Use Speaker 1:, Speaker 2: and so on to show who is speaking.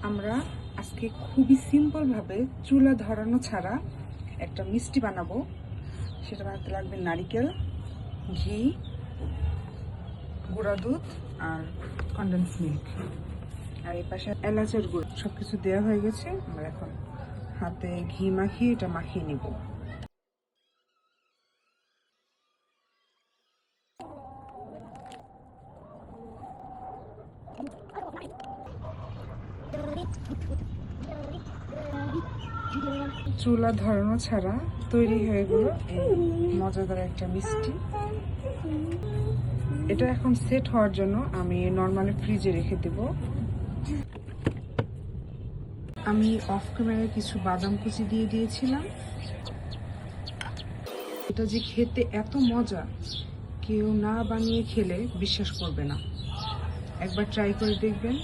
Speaker 1: আমরা আজকে খুবই সিম্পলভাবে চুলা ধরানো ছাড়া একটা মিষ্টি বানাবো। সেটা বানাতে লাগবে নারকেল, ঘি, গুঁড়া দুধ আর কনডেন্স মিল্ক। আর এই পাশে এলাচের গুঁড়ো সব কিছু দেওয়া হয়ে গেছে। আমরা এখন হাতে ঘি মাখিয়ে এটা মাখিয়ে নিব। চুলা ধরানো ছাড়া তৈরি হয়ে গেল এই মজাদার একটা মিষ্টি। এটা এখন সেট হওয়ার জন্য আমি নর্মালি ফ্রিজে রেখে দেব। আমি অফ ক্যামেরায় কিছু বাদাম কুচি দিয়ে দিয়েছিলাম। এটা যে খেতে এত মজা, কেউ না বানিয়ে খেলে বিশ্বাস করবে না। একবার ট্রাই করে দেখবেন।